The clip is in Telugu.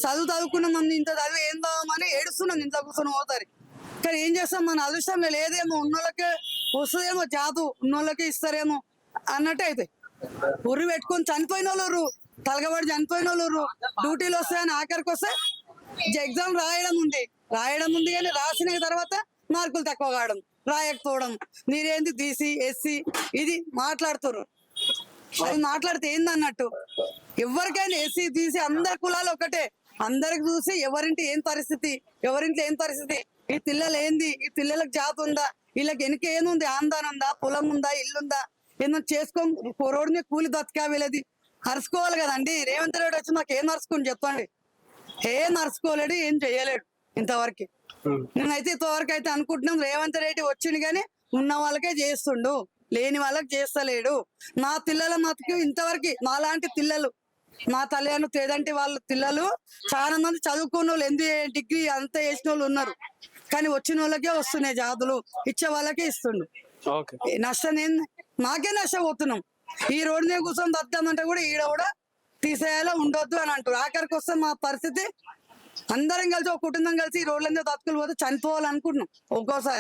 చదువుకున్న మంది ఇంత చదివి ఏం చదవమని ఏడుస్తున్నాం ఇంట్లో కూర్చొని పోతారు. కానీ ఏం చేస్తాం, మన అదృష్టంలో లేదేమో, ఉన్నోళ్ళకే వస్తుందేమో, జాతు ఉన్నోళ్ళకే ఇస్తారేమో అన్నట్టు అయితే ఉర్రు పెట్టుకొని చనిపోయిన వాళ్ళు, తలగబడి చనిపోయిన వాళ్ళు, డ్యూటీలు వస్తాయని ఆఖరికి వస్తే ఎగ్జామ్ రాయడం ఉంది కానీ రాసిన తర్వాత మార్కులు తక్కువ కావడం, రాయకపోవడం, మీరేంది బీసీ ఎస్సీ ఇది మాట్లాడుతున్నారు. అది మాట్లాడితే ఏంది అన్నట్టు. ఎవరికైనా ఎస్సీ బీసీ అందరి కులాలు ఒకటే, అందరికి చూసి ఎవరింటి ఏం పరిస్థితి, ఎవరింట్లో ఏం పరిస్థితి, ఈ పిల్లలు ఏంది, ఈ పిల్లలకు జాతి ఉందా, వీళ్ళకి వెనక ఏముంది, ఆందాన్ ఉందా, పొలం ఉందా, ఇల్లుందా, ఏమన్నా చేసుకో రోడ్డు మీద కూలి బతికా వీళ్ళది అరుచుకోవాలి కదండి. రేవంత్ రెడ్డి వచ్చి మాకు ఏం నడుచుకుని చెప్పండి, ఏం నడుచుకోలేడు, ఏం చెయ్యలేడు ఇంతవరకు. నేనైతే ఇంతవరకు అయితే అనుకుంటున్నాం రేవంత్ రెడ్డి వచ్చింది కానీ ఉన్న వాళ్ళకే చేస్తుండు, లేని వాళ్ళకి చేస్తలేడు. మా పిల్లల మటుకు ఇంతవరకు మాలాంటి పిల్లలు, మా తల్లిదండ్రులు తేదంటి వాళ్ళ పిల్లలు చాలా మంది చదువుకున్న వాళ్ళు, డిగ్రీ అంతా చేసిన వాళ్ళు ఉన్నారు. కానీ వచ్చిన వాళ్ళకే వస్తున్నాయి జాతులు, ఇచ్చే వాళ్ళకే ఇస్తుండు. నష్టం ఏంది, మాకే నష్టపోతున్నాం. ఈ రోడ్డు మీద కూర్చొని బతామంటే కూడా ఈడ కూడా తీసేయాలో ఉండొద్దు అని అంటారు. ఆఖరికి వస్తే మా పరిస్థితి అందరం కలిసి ఒక కుటుంబం కలిసి ఈ రోడ్ల మీద బతుకులు పోతే చనిపోవాలనుకుంటున్నాం ఒక్కోసారి.